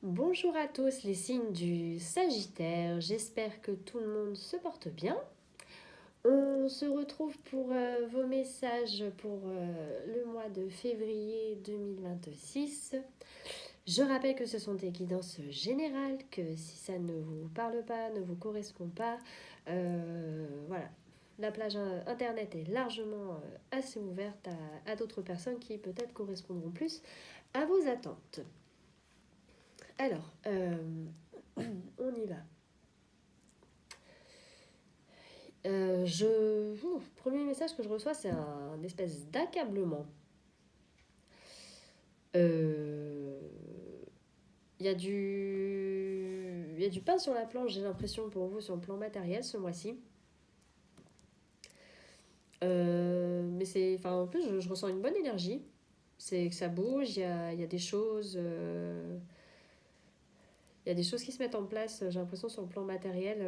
Bonjour à tous les signes du Sagittaire, j'espère que tout le monde se porte bien. On se retrouve pour vos messages pour le mois de février 2026. Je rappelle que ce sont des guidances générales, que si ça ne vous parle pas, ne vous correspond pas, voilà. La plage internet est largement assez ouverte à d'autres personnes qui peut-être correspondront plus à vos attentes. Alors, on y va. Premier message que je reçois, c'est un espèce d'accablement. Il y a du pain sur la planche, j'ai l'impression, pour vous, sur le plan matériel ce mois-ci. Mais c'est, enfin, en plus, je ressens une bonne énergie. C'est que ça bouge, il y a des choses. Il y a des choses qui se mettent en place, j'ai l'impression, sur le plan matériel,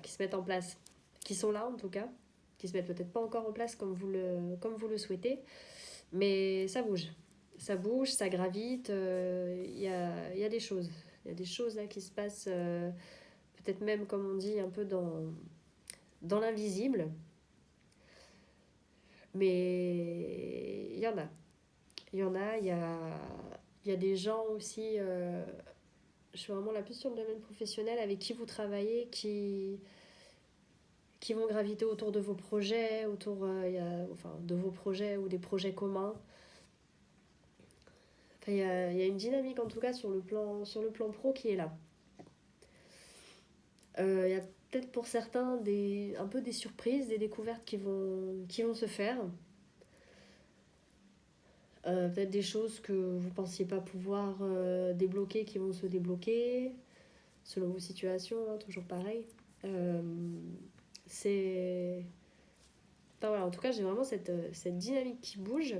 qui se mettent en place, qui sont là en tout cas, qui se mettent peut-être pas encore en place comme vous le souhaitez, mais ça bouge. Ça bouge, ça gravite, y a des choses. Il y a des choses là qui se passent, peut-être même, comme on dit, un peu dans l'invisible, mais il y en a. Il y a des gens aussi, je suis vraiment la plus sur le domaine professionnel, avec qui vous travaillez, qui vont graviter autour de vos projets, de vos projets ou des projets communs. Enfin, il y a une dynamique en tout cas sur le plan pro qui est là. Il y a peut-être pour certains un peu des surprises, des découvertes qui vont se faire. Peut-être des choses que vous ne pensiez pas pouvoir débloquer qui vont se débloquer, selon vos situations, hein, toujours pareil. C'est... Enfin voilà, en tout cas, j'ai vraiment cette dynamique qui bouge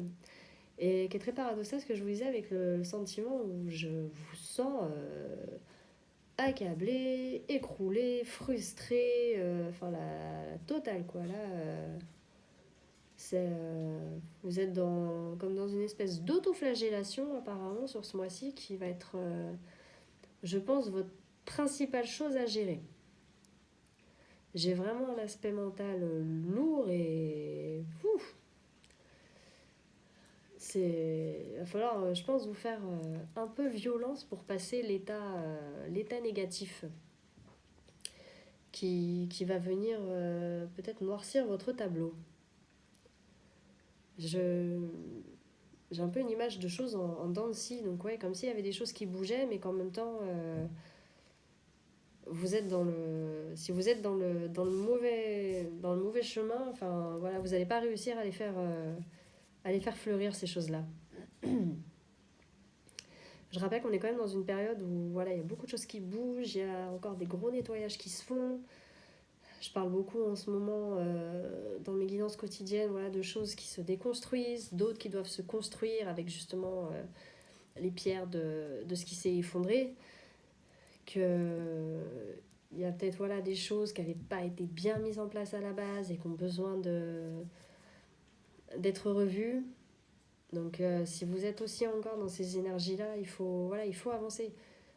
et qui est très paradoxale, ce que je vous disais, avec le sentiment où je vous sens accablé, écroulé, frustré, enfin la totale quoi. Là, vous êtes comme dans une espèce d'autoflagellation apparemment sur ce mois-ci qui va être, je pense, votre principale chose à gérer. J'ai vraiment l'aspect mental lourd et il va falloir, je pense, vous faire un peu violence pour passer l'état négatif qui va venir peut-être noircir votre tableau. J'ai un peu une image de choses en dents de scie, donc ouais, comme s'il y avait des choses qui bougeaient, mais qu'en même temps, si vous êtes dans le mauvais chemin, enfin voilà, vous n'allez pas réussir à les faire fleurir ces choses-là. Je rappelle qu'on est quand même dans une période où voilà, il y a beaucoup de choses qui bougent, il y a encore des gros nettoyages qui se font. Je parle beaucoup en ce moment dans mes guidances quotidiennes, voilà, de choses qui se déconstruisent, d'autres qui doivent se construire avec justement les pierres de ce qui s'est effondré. Il y a peut-être voilà, des choses qui n'avaient pas été bien mises en place à la base et qui ont besoin d'être revues. Donc si vous êtes aussi encore dans ces énergies-là, il faut avancer.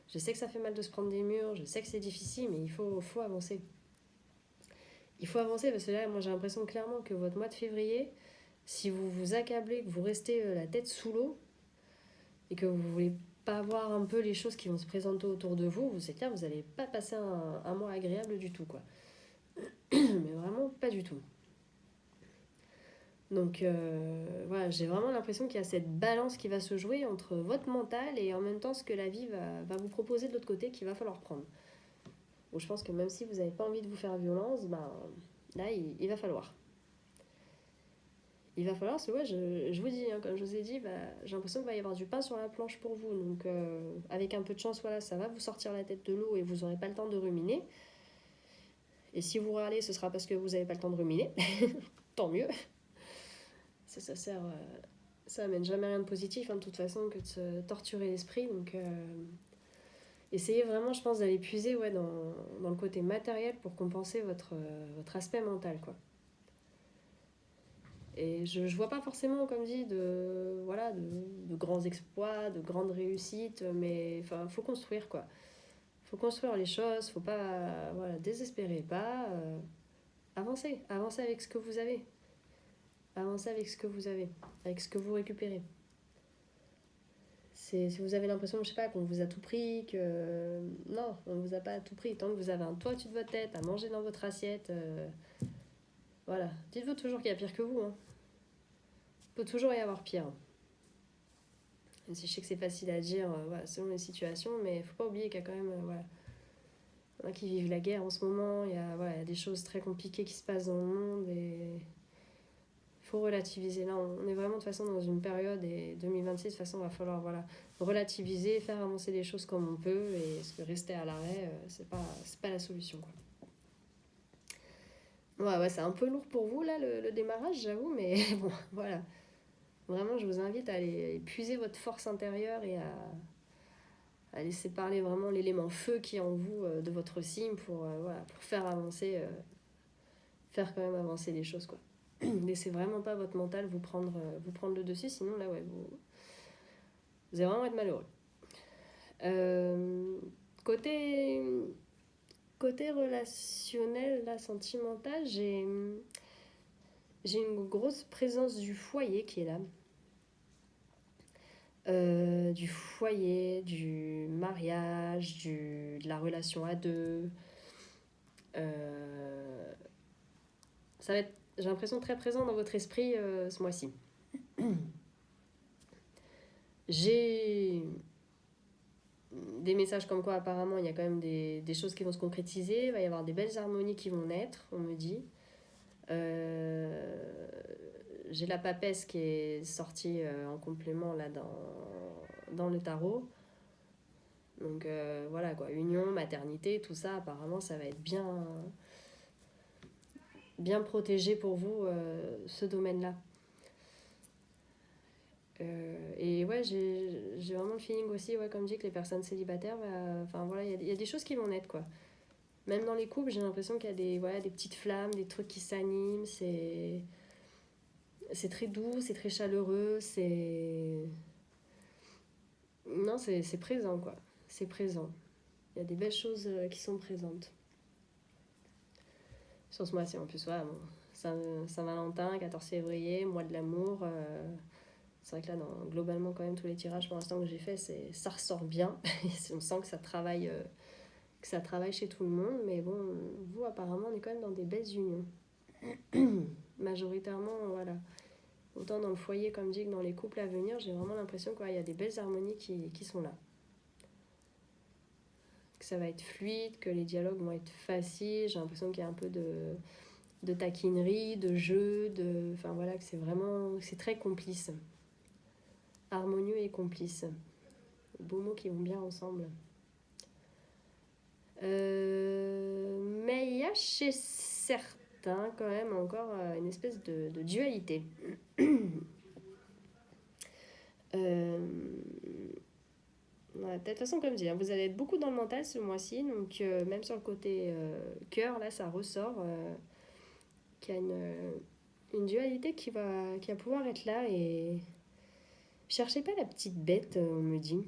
Je sais que ça fait mal de se prendre des murs, je sais que c'est difficile, mais il faut avancer. Il faut avancer parce que là, moi j'ai l'impression clairement que votre mois de février, si vous vous accablez, que vous restez la tête sous l'eau et que vous voulez pas voir un peu les choses qui vont se présenter autour de vous, c'est clair, vous n'allez pas passer un mois agréable du tout, quoi. Mais vraiment pas du tout. Donc voilà, j'ai vraiment l'impression qu'il y a cette balance qui va se jouer entre votre mental et en même temps ce que la vie va vous proposer de l'autre côté qu'il va falloir prendre. Donc je pense que même si vous n'avez pas envie de vous faire violence, ben, là il va falloir. Il va falloir, parce que ouais, je vous dis, hein, comme je vous ai dit, j'ai l'impression qu'il va y avoir du pain sur la planche pour vous. Donc avec un peu de chance, voilà, ça va vous sortir la tête de l'eau et vous n'aurez pas le temps de ruminer. Et si vous râlez, ce sera parce que vous n'avez pas le temps de ruminer. Tant mieux. Ça sert, ça amène jamais rien de positif, hein, de toute façon, que de se torturer l'esprit. Donc essayez vraiment, je pense, d'aller puiser dans le côté matériel pour compenser votre aspect mental, quoi. Et je vois pas forcément, comme dit, de grands exploits, de grandes réussites, mais enfin, faut construire quoi. Faut construire les choses, faut pas, voilà, désespérer pas, avancez, avancez avec ce que vous avez. Avancez avec ce que vous avez, avec ce que vous récupérez. Si vous avez l'impression, je sais pas, qu'on vous a tout pris, que non, on vous a pas tout pris. Tant que vous avez un toit au-dessus de votre tête, à manger dans votre assiette, voilà. Dites-vous toujours qu'il y a pire que vous. Hein. Il peut toujours y avoir pire. Même si je sais que c'est facile à dire, voilà, selon les situations, mais il faut pas oublier qu'il y a quand même, voilà, il y en a qui vivent la guerre en ce moment. Il y a, voilà, il y a des choses très compliquées qui se passent dans le monde et il faut relativiser. Là, on est vraiment de toute façon dans une période et 2026, de toute façon, il va falloir voilà, relativiser, faire avancer les choses comme on peut et parce que rester à l'arrêt, c'est pas la solution. Quoi. Ouais, c'est un peu lourd pour vous là, le démarrage, j'avoue, mais bon, voilà. Vraiment, je vous invite à aller puiser votre force intérieure et à laisser parler vraiment l'élément feu qui est en vous de votre signe pour, voilà, pour faire avancer, faire quand même avancer les choses, quoi. Laissez vraiment pas votre mental vous prendre le dessus, sinon là, ouais, vous allez vraiment être malheureux. Côté relationnel, là, sentimental, j'ai une grosse présence du foyer qui est là. Du foyer, du mariage, de la relation à deux. Ça va être, j'ai l'impression, très présent dans votre esprit ce mois-ci. J'ai des messages comme quoi apparemment il y a quand même des choses qui vont se concrétiser, il va y avoir des belles harmonies qui vont naître, on me dit. J'ai la papesse qui est sortie en complément là dans le tarot. Donc voilà quoi, union, maternité, tout ça, apparemment ça va être bien protégé pour vous, ce domaine-là. Et ouais, j'ai vraiment le feeling aussi, ouais, comme dit, que les personnes célibataires, enfin voilà, il y a des choses qui vont naître quoi. Même dans les couples, j'ai l'impression qu'il y a des petites flammes, des trucs qui s'animent, c'est très doux, c'est très chaleureux, non, c'est présent quoi, c'est présent. Il y a des belles choses qui sont présentes. Sur ce mois-ci en plus, ouais, bon, Saint-Valentin, 14 février, mois de l'amour. C'est vrai que là, globalement, quand même, tous les tirages pour l'instant que j'ai fait, ça ressort bien. On sent que ça travaille chez tout le monde. Mais bon, vous, apparemment, on est quand même dans des belles unions. Majoritairement, voilà. Autant dans le foyer, comme dit, que dans les couples à venir, j'ai vraiment l'impression qu'il y a des belles harmonies qui sont là. Que ça va être fluide, que les dialogues vont être faciles. J'ai l'impression qu'il y a un peu de taquinerie, de jeu, enfin voilà, que c'est très complice. Harmonieux et complice. Beaux mots qui vont bien ensemble. Mais il y a chez certains quand même encore une espèce de dualité. Ouais, de toute façon, comme je dis, vous allez être beaucoup dans le mental ce mois-ci, donc même sur le côté cœur, là, ça ressort qu'il y a une dualité qui va pouvoir être là et cherchez pas la petite bête, on me dit.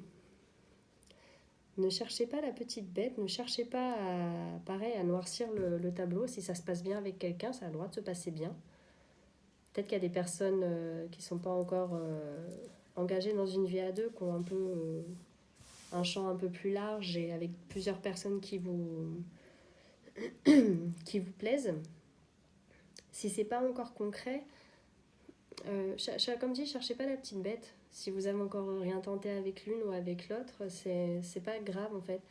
Ne cherchez pas la petite bête, ne cherchez pas à noircir le tableau. Si ça se passe bien avec quelqu'un, ça a le droit de se passer bien. Peut-être qu'il y a des personnes qui ne sont pas encore engagées dans une vie à deux, qui ont un peu un champ un peu plus large et avec plusieurs personnes qui vous plaisent. Si c'est pas encore concret, comme dit, cherchez pas la petite bête. Si vous avez encore rien tenté avec l'une ou avec l'autre, c'est pas grave en fait.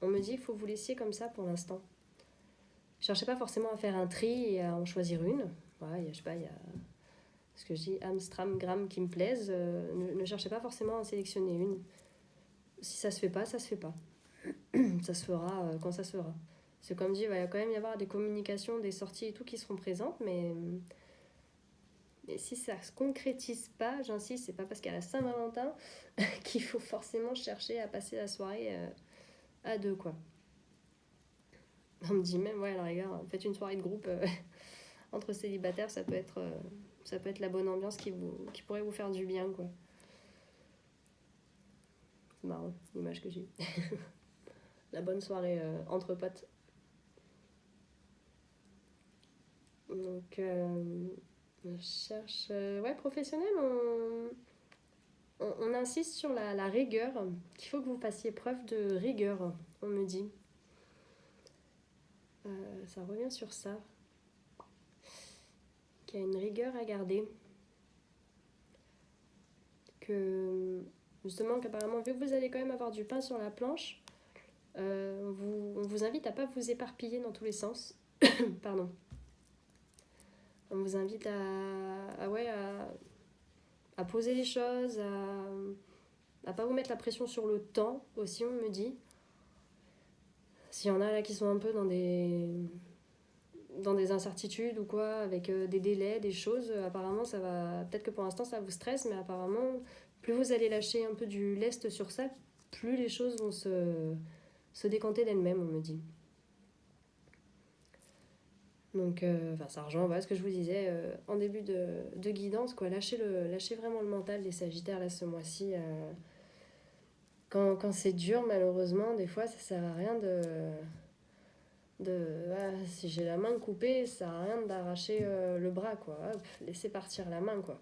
On me dit qu'il faut vous laisser comme ça pour l'instant. Cherchez pas forcément à faire un tri et à en choisir une. Voilà, je sais pas, il y a ce que je dis, Amstram, Gram qui me plaisent. Ne cherchez pas forcément à en sélectionner une. Si ça se fait pas, ça se fait pas. Ça se fera quand ça se fera. C'est comme dit, il va quand même y avoir des communications, des sorties et tout qui seront présentes, mais si ça se concrétise pas, j'insiste, c'est pas parce qu'à la Saint-Valentin qu'il faut forcément chercher à passer la soirée à deux, quoi. On me dit même, ouais, à la rigueur, faites une soirée de groupe entre célibataires, ça peut être la bonne ambiance qui pourrait vous faire du bien, quoi. C'est marrant, l'image que j'ai eue. La bonne soirée entre potes. Donc, on cherche... ouais, professionnel, on insiste sur la rigueur, qu'il faut que vous fassiez preuve de rigueur, on me dit. Ça revient sur ça. Qu'il y a une rigueur à garder. Que, justement, qu'apparemment, vu que vous allez quand même avoir du pain sur la planche, on vous invite à pas vous éparpiller dans tous les sens. Pardon. On vous invite à poser les choses, à pas vous mettre la pression sur le temps aussi, on me dit. S'il y en a là qui sont un peu dans des incertitudes ou quoi, avec des délais, des choses, apparemment ça va, peut-être que pour l'instant ça vous stresse, mais apparemment plus vous allez lâcher un peu du lest sur ça, plus les choses vont se décanter d'elles-mêmes, on me dit. Donc, ça rejoint voilà, ce que je vous disais en début de guidance, quoi. Lâchez vraiment le mental des Sagittaires là, ce mois-ci. Quand c'est dur, malheureusement, des fois, ça sert à rien si j'ai la main coupée, ça sert à rien d'arracher le bras, quoi. Hop, laissez partir la main, quoi.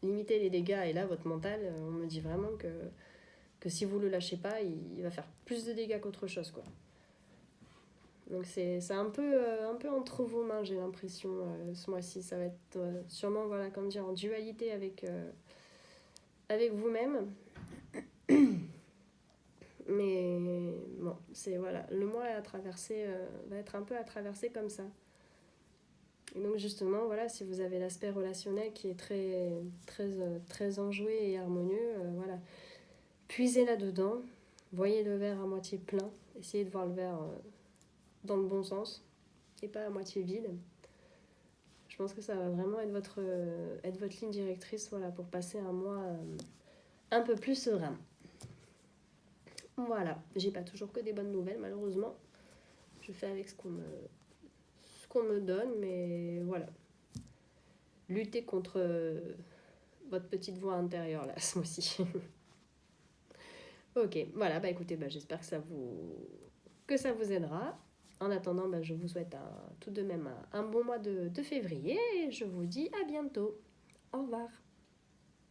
Limitez les dégâts, et là, votre mental, on me dit vraiment que si vous le lâchez pas, il va faire plus de dégâts qu'autre chose, quoi. Donc c'est un peu entre vos mains, j'ai l'impression, ce mois-ci. Ça va être sûrement, voilà, comme dire, en dualité avec vous-même. Mais bon, c'est voilà, le mois à traverser, va être un peu à traverser comme ça. Et donc justement, voilà, si vous avez l'aspect relationnel qui est très enjoué et harmonieux, voilà, puisez là-dedans, voyez le verre à moitié plein, essayez de voir le verre dans le bon sens et pas à moitié vide. Je pense que ça va vraiment être votre ligne directrice, voilà, pour passer un mois un peu plus serein. Voilà, j'ai pas toujours que des bonnes nouvelles, malheureusement. Je fais avec ce qu'on me donne, mais voilà. Luttez contre votre petite voix intérieure, là, ce mois-ci. Ok, voilà, bah écoutez, j'espère que ça vous aidera. En attendant, je vous souhaite tout de même un bon mois de février et je vous dis à bientôt. Au revoir.